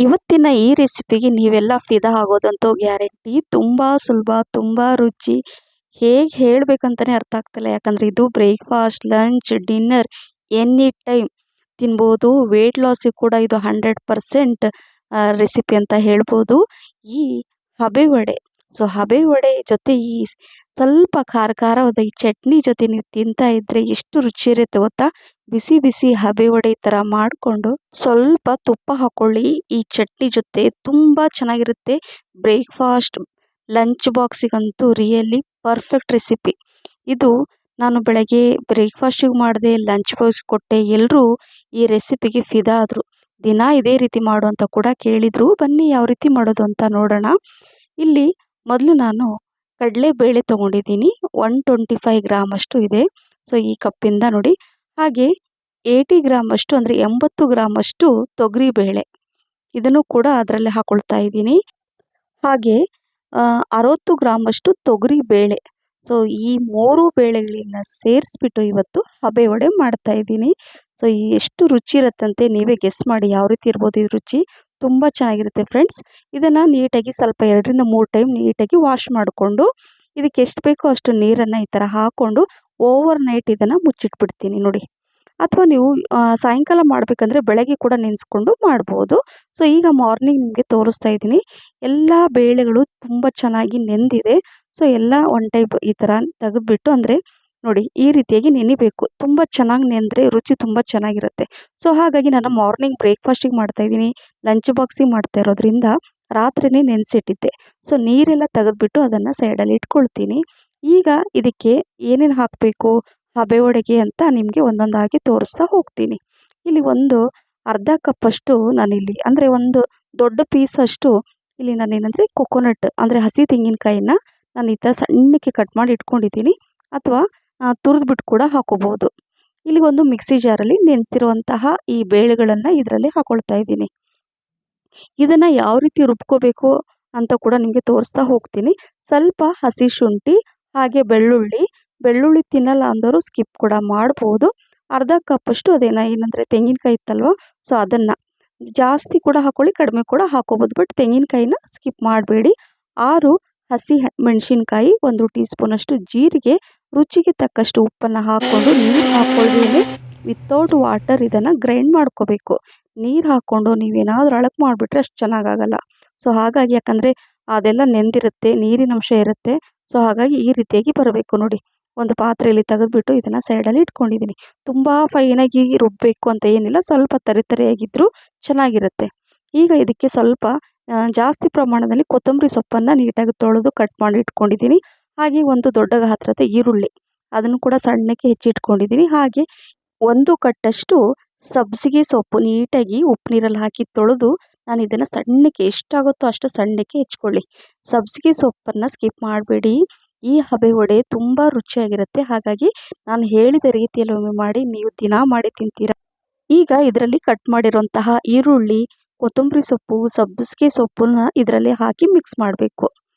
ಇವತ್ತಿನ ಈ ರೆಸಿಪಿಗೆ ನೀವೆಲ್ಲ ಫಿದಾ ಆಗೋದಂತೂ ಗ್ಯಾರಂಟಿ. ತುಂಬ ಸುಲಭ, ತುಂಬ ರುಚಿ. ಹೇಗೆ ಹೇಳಬೇಕಂತಲೇ ಅರ್ಥ ಆಗ್ತಿಲ್ಲ. ಯಾಕಂದರೆ ಇದು breakfast, lunch, dinner any time ತಿನ್ಬೋದು. ವೆಯ್ಟ್ ಲಾಸಿಗೆ ಕೂಡ ಇದು 100% ರೆಸಿಪಿ ಅಂತ ಹೇಳ್ಬೋದು. ಈ ಹಬೆ ವಡೆ. ಸೊ ಹಬೆ ವಡೆ ಜೊತೆ ಈ ಸ್ವಲ್ಪ ಖಾರ ಖಾರವಾದ ಈ ಚಟ್ನಿ ಜೊತೆ ನೀವು ತಿಂತಾ ಇದ್ದರೆ ಎಷ್ಟು ರುಚಿ ಇರುತ್ತೆ ಗೊತ್ತಾ? ಬಿಸಿ ಬಿಸಿ ಹಬೆ ವಡೆ ಈ ಥರ ಮಾಡಿಕೊಂಡು ಸ್ವಲ್ಪ ತುಪ್ಪ ಹಾಕ್ಕೊಳ್ಳಿ ಈ ಚಟ್ನಿ ಜೊತೆ. ತುಂಬ ಚೆನ್ನಾಗಿರುತ್ತೆ. ಬ್ರೇಕ್‌ಫಾಸ್ಟ್, ಲಂಚ್ ಬಾಕ್ಸಿಗಂತೂ ರಿಯಲಿ ಪರ್ಫೆಕ್ಟ್ ರೆಸಿಪಿ. ಇದು ನಾನು ಬೆಳಗ್ಗೆ ಬ್ರೇಕ್‌ಫಾಸ್ಟಿಗೆ ಮಾಡಿದೆ, ಲಂಚ್ ಬಾಕ್ಸ್ ಕೊಟ್ಟೆ. ಎಲ್ಲರೂ ಈ ರೆಸಿಪಿಗೆ ಫಿದಾ ಆದರು. ದಿನ ಇದೇ ರೀತಿ ಮಾಡು ಅಂತ ಕೂಡ ಕೇಳಿದರು. ಬನ್ನಿ ಯಾವ ರೀತಿ ಮಾಡೋದು ಅಂತ ನೋಡೋಣ. ಇಲ್ಲಿ ಮೊದಲು ನಾನು ಕಡಲೆಬೇಳೆ ತೊಗೊಂಡಿದ್ದೀನಿ. 125 ಗ್ರಾಮ್ ಅಷ್ಟು ಇದೆ. ಸೊ ಈ ಕಪ್ಪಿಂದ ನೋಡಿ. ಹಾಗೆ 80 ಗ್ರಾಮ್ ಅಷ್ಟು ಅಂದರೆ 80 ಗ್ರಾಮ್ ಅಷ್ಟು ತೊಗರಿಬೇಳೆ. ಇದನ್ನು ಕೂಡ ಅದರಲ್ಲೇ ಹಾಕ್ಕೊಳ್ತಾ ಇದ್ದೀನಿ. ಹಾಗೆ 60 ಗ್ರಾಮ್ ಅಷ್ಟು ತೊಗರಿಬೇಳೆ. ಸೊ ಈ 3 ಬೇಳೆಗಳನ್ನ ಸೇರಿಸ್ಬಿಟ್ಟು ಇವತ್ತು ಹಬೆ ವಡೆ ಮಾಡ್ತಾ ಇದ್ದೀನಿ. ಸೊ ಎಷ್ಟು ರುಚಿ ಇರುತ್ತಂತೆ ನೀವೇ ಗೆಸ್ ಮಾಡಿ ಯಾವ ರೀತಿ ಇರ್ಬೋದು ಈ ರುಚಿ. ತುಂಬ ಚೆನ್ನಾಗಿರುತ್ತೆ ಫ್ರೆಂಡ್ಸ್. ಇದನ್ನು ನೀಟಾಗಿ ಸ್ವಲ್ಪ 2ರಿಂದ 3 ಟೈಮ್ ನೀಟಾಗಿ ವಾಶ್ ಮಾಡಿಕೊಂಡು ಇದಕ್ಕೆ ಎಷ್ಟು ಬೇಕೋ ಅಷ್ಟು ನೀರನ್ನು ಈ ಥರ ಹಾಕ್ಕೊಂಡು ಓವರ್ ನೈಟ್ ಇದನ್ನು ಮುಚ್ಚಿಟ್ಬಿಡ್ತೀನಿ ನೋಡಿ. ಅಥವಾ ನೀವು ಸಾಯಂಕಾಲ ಮಾಡಬೇಕಂದ್ರೆ ಬೆಳಗ್ಗೆ ಕೂಡ ನೆನೆಸ್ಕೊಂಡು ಮಾಡ್ಬೋದು. ಸೊ ಈಗ ಮಾರ್ನಿಂಗ್ ನಿಮಗೆ ತೋರಿಸ್ತಾ ಇದ್ದೀನಿ. ಎಲ್ಲ ಬೇಳೆಗಳು ತುಂಬ ಚೆನ್ನಾಗಿ ನೆಂದಿದೆ. ಸೊ ಎಲ್ಲ ಒನ್ ಟೈಪ್ ಈ ಥರ ತೆಗೆದುಬಿಟ್ಟು ಅಂದರೆ ನೋಡಿ ಈ ರೀತಿಯಾಗಿ ನೆನಿಬೇಕು. ತುಂಬ ಚೆನ್ನಾಗಿ ನೆಂದರೆ ರುಚಿ ತುಂಬ ಚೆನ್ನಾಗಿರುತ್ತೆ. ಸೊ ಹಾಗಾಗಿ ನಾನು ಮಾರ್ನಿಂಗ್ ಬ್ರೇಕ್‌ಫಾಸ್ಟಿಗೆ ಮಾಡ್ತಾಯಿದ್ದೀನಿ, ಲಂಚ್ ಬಾಕ್ಸಿಗೆ ಮಾಡ್ತಾ ಇರೋದ್ರಿಂದ ರಾತ್ರಿನೇ ನೆನೆಸಿಟ್ಟಿದ್ದೆ. ಸೊ ನೀರೆಲ್ಲ ತೆಗೆದುಬಿಟ್ಟು ಅದನ್ನು ಸೈಡಲ್ಲಿ ಇಟ್ಕೊಳ್ತೀನಿ. ಈಗ ಇದಕ್ಕೆ ಏನೇನು ಹಾಕಬೇಕು ಹಬೆ ವಡೆಗೆ ಅಂತ ನಿಮಗೆ ಒಂದೊಂದಾಗಿ ತೋರಿಸ್ತಾ ಹೋಗ್ತೀನಿ. ಇಲ್ಲಿ ಒಂದು ಅರ್ಧ ಕಪ್ಪಷ್ಟು ನಾನಿಲ್ಲಿ ಅಂದರೆ ಒಂದು ದೊಡ್ಡ ಪೀಸಷ್ಟು ಇಲ್ಲಿ ನಾನೇನಂದರೆ ಕೊಕೊನಟ್ ಅಂದರೆ ಹಸಿ ತೆಂಗಿನಕಾಯಿನ ನಾನು ಈ ಥರ ಸಣ್ಣಕ್ಕೆ ಕಟ್ ಮಾಡಿ ಇಟ್ಕೊಂಡಿದ್ದೀನಿ. ಅಥವಾ ತುರಿದ್ಬಿಟ್ಟು ಕೂಡ ಹಾಕೋಬೋದು. ಇಲ್ಲಿ ಒಂದು ಮಿಕ್ಸಿ ಜಾರಲ್ಲಿ ನೆನೆಸಿರುವಂತಹ ಈ ಬೇಳೆಗಳನ್ನು ಇದರಲ್ಲಿ ಹಾಕ್ಕೊಳ್ತಾ ಇದ್ದೀನಿ. ಇದನ್ನು ಯಾವ ರೀತಿ ರುಬ್ಕೋಬೇಕು ಅಂತ ಕೂಡ ನಿಮಗೆ ತೋರಿಸ್ತಾ ಹೋಗ್ತೀನಿ. ಸ್ವಲ್ಪ ಹಸಿ ಶುಂಠಿ ಹಾಗೆ ಬೆಳ್ಳುಳ್ಳಿ ತಿನ್ನಲ್ಲ ಅಂದವರು ಸ್ಕಿಪ್ ಕೂಡ ಮಾಡ್ಬೋದು. ಅರ್ಧ ಕಪ್ಪಷ್ಟು ಏನಂದರೆ ತೆಂಗಿನಕಾಯಿ ಇತ್ತಲ್ವ, ಸೊ ಅದನ್ನು ಜಾಸ್ತಿ ಕೂಡ ಹಾಕ್ಕೊಳ್ಳಿ, ಕಡಿಮೆ ಕೂಡ ಹಾಕೋಬೋದು. ಬಟ್ ತೆಂಗಿನಕಾಯಿನ ಸ್ಕಿಪ್ ಮಾಡಬೇಡಿ. 6 ಹಸಿ ಮೆಣಸಿನ್ಕಾಯಿ, 1 ಟೀ ಸ್ಪೂನಷ್ಟು ಜೀರಿಗೆ, ರುಚಿಗೆ ತಕ್ಕಷ್ಟು ಉಪ್ಪನ್ನು ಹಾಕ್ಕೊಂಡು ನೀರು ಹಾಕ್ಕೊಳ್ಳ್ದೇನೆ ವಿತೌಟ್ ವಾಟರ್ ಇದನ್ನು ಗ್ರೈಂಡ್ ಮಾಡ್ಕೋಬೇಕು. ನೀರು ಹಾಕ್ಕೊಂಡು ನೀವೇನಾದರೂ ಅಳಕ್ ಮಾಡಿಬಿಟ್ರೆ ಅಷ್ಟು ಚೆನ್ನಾಗಾಗಲ್ಲ. ಸೊ ಹಾಗಾಗಿ ಯಾಕಂದರೆ ಅದೆಲ್ಲ ನೆಂದಿರುತ್ತೆ, ನೀರಿನಂಶ ಇರುತ್ತೆ. ಸೊ ಹಾಗಾಗಿ ಈ ರೀತಿಯಾಗಿ ಬರಬೇಕು ನೋಡಿ. ಒಂದು ಪಾತ್ರೆಯಲ್ಲಿ ತೆಗೆದುಬಿಟ್ಟು ಇದನ್ನು ಸೈಡಲ್ಲಿ ಇಟ್ಕೊಂಡಿದ್ದೀನಿ. ತುಂಬ ಫೈನಾಗಿ ರುಬ್ಬಬೇಕು ಅಂತ ಏನಿಲ್ಲ, ಸ್ವಲ್ಪ ತರಿಯಾಗಿದ್ದರೂ ಚೆನ್ನಾಗಿರುತ್ತೆ. ಈಗ ಇದಕ್ಕೆ ಸ್ವಲ್ಪ ಜಾಸ್ತಿ ಪ್ರಮಾಣದಲ್ಲಿ ಕೊತ್ತಂಬರಿ ಸೊಪ್ಪನ್ನು ನೀಟಾಗಿ ತೊಳೆದು ಕಟ್ ಮಾಡಿ ಇಟ್ಕೊಂಡಿದ್ದೀನಿ. ಹಾಗೆ ಒಂದು ದೊಡ್ಡ ಗಾತ್ರದ ಈರುಳ್ಳಿ ಅದನ್ನು ಕೂಡ ಸಣ್ಣಕ್ಕೆ ಹೆಚ್ಚಿಟ್ಕೊಂಡಿದ್ದೀನಿ. ಹಾಗೆ 1 ಕಟ್ಟಷ್ಟು ಸಬ್ಬಸಿಗೆ ಸೊಪ್ಪು ನೀಟಾಗಿ ಉಪ್ಪು ನೀರಲ್ಲಿ ಹಾಕಿ ತೊಳೆದು ನಾನು ಇದನ್ನು ಸಣ್ಣಕ್ಕೆ ಎಷ್ಟಾಗುತ್ತೋ ಅಷ್ಟು ಸಣ್ಣಕ್ಕೆ ಹೆಚ್ಕೊಳ್ಳಿ. ಸಬ್ಬಸಿಗೆ ಸೊಪ್ಪನ್ನು ಸ್ಕಿಪ್ ಮಾಡಬೇಡಿ. ಈ ಹಬೆ ವಡೆ ತುಂಬ ರುಚಿಯಾಗಿರುತ್ತೆ. ಹಾಗಾಗಿ ನಾನು ಹೇಳಿದ ರೀತಿಯಲ್ಲಿ ಒಮ್ಮೆ ಮಾಡಿ ನೀವು ದಿನ ಮಾಡಿ ತಿಂತೀರ. ಈಗ ಇದರಲ್ಲಿ ಕಟ್ ಮಾಡಿರುವಂತಹ ಈರುಳ್ಳಿ, ಕೊತ್ತಂಬರಿ ಸೊಪ್ಪು, ಸಬ್ಬಸಿಗೆ ಸೊಪ್ಪನ್ನ ಇದರಲ್ಲಿ ಹಾಕಿ ಮಿಕ್ಸ್ ಮಾಡಬೇಕು.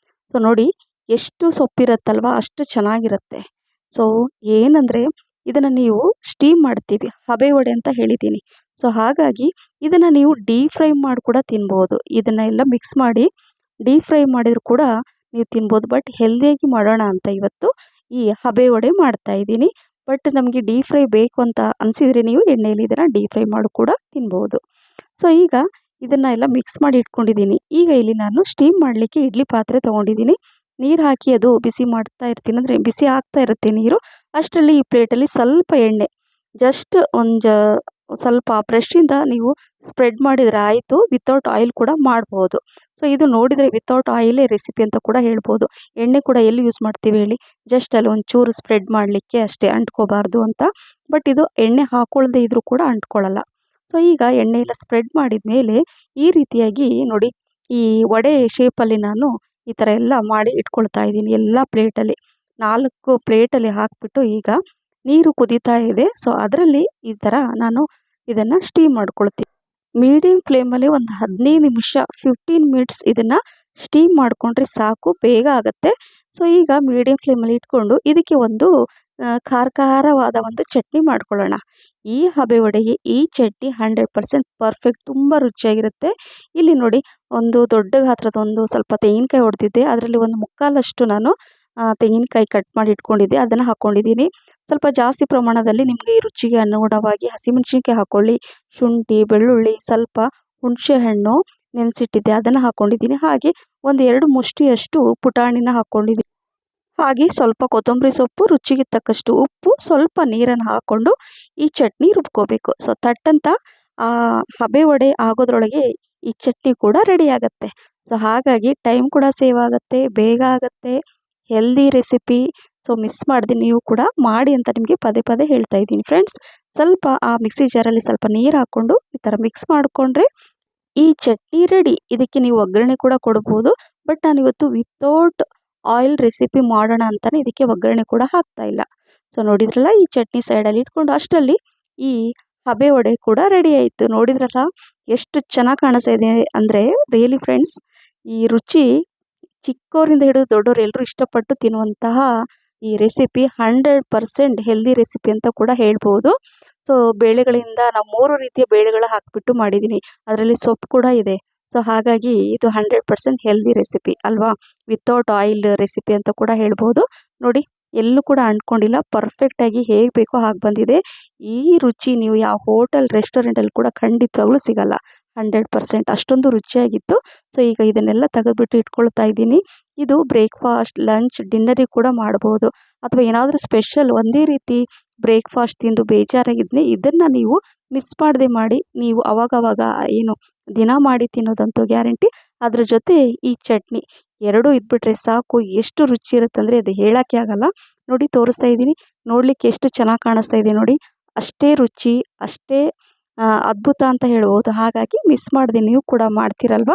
ಸೊ ನೋಡಿ ಎಷ್ಟು ಸೊಪ್ಪಿರುತ್ತಲ್ವ ಅಷ್ಟು ಚೆನ್ನಾಗಿರುತ್ತೆ. ಸೊ ಏನಂದರೆ ಇದನ್ನು ನೀವು ಸ್ಟೀಮ್ ಮಾಡ್ತೀವಿ ಹಬೆ ವಡೆ ಅಂತ ಹೇಳಿದ್ದೀನಿ. ಸೊ ಹಾಗಾಗಿ ಇದನ್ನು ನೀವು ಡೀಪ್ ಫ್ರೈ ಮಾಡಿ ಕೂಡ ತಿನ್ಬೋದು. ಇದನ್ನೆಲ್ಲ ಮಿಕ್ಸ್ ಮಾಡಿ ಡೀಪ್ ಫ್ರೈ ಮಾಡಿದ್ರು ಕೂಡ ನೀವು ತಿನ್ಬೋದು. ಬಟ್ ಹೆಲ್ದಿಯಾಗಿ ಮಾಡೋಣ ಅಂತ ಇವತ್ತು ಈ ಹಬೆ ವಡೆ ಮಾಡ್ತಾ ಇದ್ದೀನಿ. ಬಟ್ ನಮಗೆ ಡೀಪ್ ಫ್ರೈ ಬೇಕು ಅಂತ ಅನಿಸಿದರೆ ನೀವು ಎಣ್ಣೆಯಲ್ಲಿ ಇದನ್ನು ಡೀಪ್ ಫ್ರೈ ಮಾಡಿ ಕೂಡ ತಿನ್ಬೋದು. ಸೊ ಈಗ ಇದನ್ನೆಲ್ಲ ಮಿಕ್ಸ್ ಮಾಡಿ ಇಟ್ಕೊಂಡಿದ್ದೀನಿ. ಈಗ ಇಲ್ಲಿ ನಾನು ಸ್ಟೀಮ್ ಮಾಡಲಿಕ್ಕೆ ಇಡ್ಲಿ ಪಾತ್ರೆ ತೊಗೊಂಡಿದ್ದೀನಿ. ನೀರು ಹಾಕಿ ಅದು ಬಿಸಿ ಮಾಡ್ತಾ ಇರ್ತೀನಿ, ಅಂದರೆ ಬಿಸಿ ಆಗ್ತಾ ಇರುತ್ತೆ ನೀರು. ಅಷ್ಟರಲ್ಲಿ ಈ ಪ್ಲೇಟಲ್ಲಿ ಸ್ವಲ್ಪ ಎಣ್ಣೆ ಜಸ್ಟ್ ಸ್ವಲ್ಪ ಬ್ರಷಿಂದ ನೀವು ಸ್ಪ್ರೆಡ್ ಮಾಡಿದರೆ ಆಯಿತು. ವಿತೌಟ್ ಆಯಿಲ್ ಕೂಡ ಮಾಡ್ಬೋದು. ಸೊ ಇದು ನೋಡಿದರೆ ವಿತೌಟ್ ಆಯಿಲೇ ರೆಸಿಪಿ ಅಂತ ಕೂಡ ಹೇಳ್ಬೋದು. ಎಣ್ಣೆ ಕೂಡ ಎಲ್ಲಿ ಯೂಸ್ ಮಾಡ್ತೀವಿ ಹೇಳಿ, ಜಸ್ಟ್ ಅಲ್ಲಿ ಒಂಚೂರು ಸ್ಪ್ರೆಡ್ ಮಾಡಲಿಕ್ಕೆ ಅಷ್ಟೇ, ಅಂಟ್ಕೋಬಾರ್ದು ಅಂತ. ಬಟ್ ಇದು ಎಣ್ಣೆ ಹಾಕ್ಕೊಳ್ದೇ ಇದ್ರೂ ಕೂಡ ಅಂಟ್ಕೊಳ್ಳಲ್ಲ. ಸೊ ಈಗ ಎಣ್ಣೆ ಎಲ್ಲ ಸ್ಪ್ರೆಡ್ ಮಾಡಿದ ಮೇಲೆ ಈ ರೀತಿಯಾಗಿ ನೋಡಿ ಈ ವಡೆ ಶೇಪಲ್ಲಿ ನಾನು ಈ ಥರ ಎಲ್ಲ ಮಾಡಿ ಇಟ್ಕೊಳ್ತಾ ಇದ್ದೀನಿ. ಎಲ್ಲ ಪ್ಲೇಟಲ್ಲಿ 4 ಪ್ಲೇಟಲ್ಲಿ ಹಾಕಿಬಿಟ್ಟು ಈಗ ನೀರು ಕುದೀತಾ ಇದೆ. ಸೊ ಅದರಲ್ಲಿ ಈ ಥರ ನಾನು ಇದನ್ನು ಸ್ಟೀಮ್ ಮಾಡ್ಕೊಳ್ತೀನಿ. ಮೀಡಿಯಮ್ ಫ್ಲೇಮಲ್ಲಿ ಒಂದು 15 ನಿಮಿಷ 15 ಮಿನಿಟ್ಸ್ ಇದನ್ನು ಸ್ಟೀಮ್ ಮಾಡಿಕೊಂಡ್ರೆ ಸಾಕು, ಬೇಗ ಆಗುತ್ತೆ. ಸೊ ಈಗ ಮೀಡಿಯಮ್ ಫ್ಲೇಮಲ್ಲಿ ಇಟ್ಕೊಂಡು ಇದಕ್ಕೆ ಒಂದು ಖಾರವಾದ ಒಂದು ಚಟ್ನಿ ಮಾಡ್ಕೊಳ್ಳೋಣ. ಈ ಹಬೆ ವಡೆಗೆ ಈ ಚಟ್ನಿ 100% ಪರ್ಫೆಕ್ಟ್, ತುಂಬ ರುಚಿಯಾಗಿರುತ್ತೆ. ಇಲ್ಲಿ ನೋಡಿ, ಒಂದು ದೊಡ್ಡ ಗಾತ್ರದ ಒಂದು ಸ್ವಲ್ಪ ತೆಂಗಿನಕಾಯಿ ಹೊಡೆದಿದ್ದೆ, ಅದರಲ್ಲಿ ಒಂದು ಮುಕ್ಕಾಲಷ್ಟು ನಾನು ತೆಂಗಿನಕಾಯಿ ಕಟ್ ಮಾಡಿ ಇಟ್ಕೊಂಡಿದ್ದೆ, ಅದನ್ನು ಹಾಕ್ಕೊಂಡಿದ್ದೀನಿ. ಸ್ವಲ್ಪ ಜಾಸ್ತಿ ಪ್ರಮಾಣದಲ್ಲಿ ನಿಮಗೆ ಈ ರುಚಿಗೆ ಅನುಗುಣವಾಗಿ ಹಸಿಮೆಣಸಿನ್ಕಾಯಿ ಹಾಕ್ಕೊಳ್ಳಿ, ಶುಂಠಿ, ಬೆಳ್ಳುಳ್ಳಿ, ಸ್ವಲ್ಪ ಹುಣಸೆ ಹಣ್ಣು ನೆನೆಸಿಟ್ಟಿದ್ದೆ ಅದನ್ನು ಹಾಕ್ಕೊಂಡಿದ್ದೀನಿ. ಹಾಗೆ ಒಂದು 2 ಮುಷ್ಟಿಯಷ್ಟು ಪುಟಾಣಿನ ಹಾಕ್ಕೊಂಡಿದ್ದೀನಿ. ಹಾಗೆ ಸ್ವಲ್ಪ ಕೊತ್ತಂಬರಿ ಸೊಪ್ಪು, ರುಚಿಗೆ ತಕ್ಕಷ್ಟು ಉಪ್ಪು, ಸ್ವಲ್ಪ ನೀರನ್ನು ಹಾಕ್ಕೊಂಡು ಈ ಚಟ್ನಿ ರುಬ್ಕೋಬೇಕು. ಸೊ ತಟ್ಟಂತ ಹಬೆ ವಡೆ ಆಗೋದ್ರೊಳಗೆ ಈ ಚಟ್ನಿ ಕೂಡ ರೆಡಿ ಆಗುತ್ತೆ. ಸೊ ಹಾಗಾಗಿ ಟೈಮ್ ಕೂಡ ಸೇವ್ ಆಗುತ್ತೆ, ಬೇಗ ಆಗುತ್ತೆ, ಹೆಲ್ದಿ ರೆಸಿಪಿ. ಸೊ ಮಿಸ್ ಮಾಡದೆ ನೀವು ಕೂಡ ಮಾಡಿ ಅಂತ ನಿಮಗೆ ಪದೇ ಪದೇ ಹೇಳ್ತಾ ಇದ್ದೀನಿ ಫ್ರೆಂಡ್ಸ್. ಸ್ವಲ್ಪ ಆ ಮಿಕ್ಸಿ ಜಾರಲ್ಲಿ ಸ್ವಲ್ಪ ನೀರು ಹಾಕ್ಕೊಂಡು ಈ ಥರ ಮಿಕ್ಸ್ ಮಾಡಿಕೊಂಡ್ರೆ ಈ ಚಟ್ನಿ ರೆಡಿ. ಇದಕ್ಕೆ ನೀವು ಒಗ್ಗರಣೆ ಕೂಡ ಕೊಡ್ಬೋದು, ಬಟ್ ನಾನಿವತ್ತು ವಿತೌಟ್ ಆಯಿಲ್ ರೆಸಿಪಿ ಮಾಡೋಣ ಅಂತಲೇ ಇದಕ್ಕೆ ಒಗ್ಗರಣೆ ಕೂಡ ಹಾಕ್ತಾ ಇಲ್ಲ. ಸೊ ನೋಡಿದ್ರಲ್ಲ, ಈ ಚಟ್ನಿ ಸೈಡಲ್ಲಿ ಇಟ್ಕೊಂಡು ಅಷ್ಟರಲ್ಲಿ ಈ ಹಬೆ ವಡೆ ಕೂಡ ರೆಡಿ ಆಯಿತು. ನೋಡಿದ್ರಲ್ಲ ಎಷ್ಟು ಚೆನ್ನಾಗಿ ಕಾಣಿಸ್ತಾ ಇದೆ ಅಂದರೆ, ರಿಯಲಿ ಫ್ರೆಂಡ್ಸ್, ಈ ರುಚಿ ಚಿಕ್ಕವರಿಂದ ಹಿಡಿದು ದೊಡ್ಡವರು ಎಲ್ಲರೂ ಇಷ್ಟಪಟ್ಟು ತಿನ್ನುವಂತಹ ಈ ರೆಸಿಪಿ 100% ಹೆಲ್ದಿ ರೆಸಿಪಿ ಅಂತ ಕೂಡ ಹೇಳ್ಬೋದು. ಸೊ ಬೇಳೆಗಳಿಂದ ನಾವು 3 ರೀತಿಯ ಬೇಳೆಗಳ ಹಾಕಿಬಿಟ್ಟು ಮಾಡಿದ್ದೀನಿ, ಅದರಲ್ಲಿ ಸೊಪ್ಪು ಕೂಡ ಇದೆ. ಸೊ ಹಾಗಾಗಿ ಇದು 100% ಹೆಲ್ದಿ ರೆಸಿಪಿ ಅಲ್ವಾ, ವಿತೌಟ್ ಆಯಿಲ್ ರೆಸಿಪಿ ಅಂತ ಕೂಡ ಹೇಳ್ಬೋದು. ನೋಡಿ, ಎಲ್ಲೂ ಕೂಡ ಅಂಟ್ಕೊಂಡಿಲ್ಲ, ಪರ್ಫೆಕ್ಟಾಗಿ ಹೇಗೆ ಬೇಕೋ ಹಾಗೆ ಬಂದಿದೆ. ಈ ರುಚಿ ನೀವು ಯಾವ ಹೋಟೆಲ್ ರೆಸ್ಟೋರೆಂಟಲ್ಲಿ ಕೂಡ ಖಂಡಿತವಾಗ್ಲೂ ಸಿಗಲ್ಲ. 100% ಅಷ್ಟೊಂದು ರುಚಿಯಾಗಿತ್ತು. ಸೊ ಈಗ ಇದನ್ನೆಲ್ಲ ತೆಗೆದುಬಿಟ್ಟು ಇಟ್ಕೊಳ್ತಾ ಇದ್ದೀನಿ. ಇದು ಬ್ರೇಕ್ಫಾಸ್ಟ್, ಲಂಚ್, ಡಿನ್ನರಿಗೆ ಕೂಡ ಮಾಡ್ಬೋದು, ಅಥವಾ ಏನಾದರೂ ಸ್ಪೆಷಲ್ ಒಂದೇ ರೀತಿ ಬ್ರೇಕ್ಫಾಸ್ಟ್ ತಿಂದು ಬೇಜಾರಾಗಿದ್ದರೆ ಇದನ್ನು ನೀವು ಮಿಸ್ ಮಾಡದೆ ಮಾಡಿ. ನೀವು ಅವಾಗವಾಗ ಏನು ದಿನ ಮಾಡಿ ತಿನ್ನೋದಂತೂ ಗ್ಯಾರಂಟಿ. ಅದ್ರ ಜೊತೆ ಈ ಚಟ್ನಿ ಎರಡೂ ಇದ್ಬಿಟ್ರೆ ಸಾಕು, ಎಷ್ಟು ರುಚಿ ಇರುತ್ತೆ ಅಂದರೆ ಅದು ಹೇಳೋಕ್ಕೆ ಆಗಲ್ಲ. ನೋಡಿ, ತೋರಿಸ್ತಾ ಇದ್ದೀನಿ, ನೋಡಲಿಕ್ಕೆ ಎಷ್ಟು ಚೆನ್ನಾಗಿ ಕಾಣಿಸ್ತಾ ಇದೆ ನೋಡಿ, ಅಷ್ಟೇ ರುಚಿ, ಅಷ್ಟೇ ಅದ್ಭುತ ಅಂತ ಹೇಳ್ಬೋದು. ಹಾಗಾಗಿ ಮಿಸ್ ಮಾಡದೆ ನೀವು ಕೂಡ ಮಾಡ್ತೀರಲ್ವ.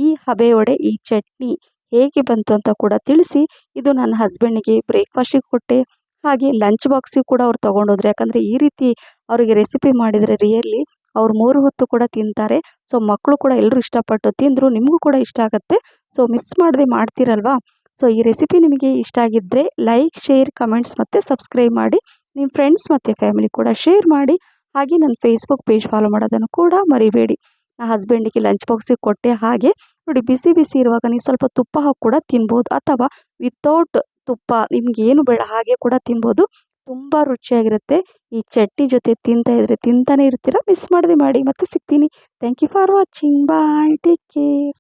ಈ ಹಬೆ ವಡೆ, ಈ ಚಟ್ನಿ ಹೇಗೆ ಬಂತು ಅಂತ ಕೂಡ ತಿಳಿಸಿ. ಇದು ನನ್ನ ಹಸ್ಬೆಂಡಿಗೆ ಬ್ರೇಕ್ಫಾಸ್ಟಿಗೆ ಕೊಟ್ಟೆ, ಹಾಗೆ ಲಂಚ್ ಬಾಕ್ಸಿಗೆ ಕೂಡ ಅವ್ರು ತೊಗೊಂಡೋದ್ರು. ಯಾಕಂದರೆ ಈ ರೀತಿ ಅವರಿಗೆ ರೆಸಿಪಿ ಮಾಡಿದರೆ ರಿಯಲಿ ಅವ್ರು 3 ಹೊತ್ತು ಕೂಡ ತಿಂತಾರೆ. ಸೊ ಮಕ್ಕಳು ಕೂಡ ಎಲ್ಲರೂ ಇಷ್ಟಪಟ್ಟು ತಿಂದರು, ನಿಮಗೂ ಕೂಡ ಇಷ್ಟ ಆಗುತ್ತೆ. ಸೊ ಮಿಸ್ ಮಾಡದೆ ಮಾಡ್ತೀರಲ್ವಾ. ಸೊ ಈ ರೆಸಿಪಿ ನಿಮಗೆ ಇಷ್ಟ ಆಗಿದ್ದರೆ ಲೈಕ್, ಶೇರ್, ಕಮೆಂಟ್ಸ್ ಮತ್ತು ಸಬ್ಸ್ಕ್ರೈಬ್ ಮಾಡಿ. ನಿಮ್ಮ ಫ್ರೆಂಡ್ಸ್ ಮತ್ತು ಫ್ಯಾಮಿಲಿ ಕೂಡ ಶೇರ್ ಮಾಡಿ. ಹಾಗೆ ನನ್ನ ಫೇಸ್ಬುಕ್ ಪೇಜ್ ಫಾಲೋ ಮಾಡೋದನ್ನು ಕೂಡ ಮರಿಬೇಡಿ. ನನ್ನ ಹಸ್ಬೆಂಡಿಗೆ ಲಂಚ್ ಬಾಕ್ಸಿಗೆ ಕೊಟ್ಟೆ. ಹಾಗೆ ನೋಡಿ, ಬಿಸಿ ಬಿಸಿ ಇರುವಾಗ ನೀವು ಸ್ವಲ್ಪ ತುಪ್ಪ ಹಾಕಿ ಕೂಡ ತಿನ್ಬೋದು, ಅಥವಾ ವಿತೌಟ್ ತುಪ್ಪ ನಿಮಗೇನು ಬೇಡ ಹಾಗೆ ಕೂಡ ತಿನ್ಬೋದು. ತುಂಬ ರುಚಿಯಾಗಿರುತ್ತೆ. ಈ ಚಟ್ನಿ ಜೊತೆ ತಿಂತಾನೆ ಇರ್ತೀರ. ಮಿಸ್ ಮಾಡದೆ ಮಾಡಿ. ಮತ್ತೆ ಸಿಗ್ತೀನಿ. Thank you for watching. Bye, take care.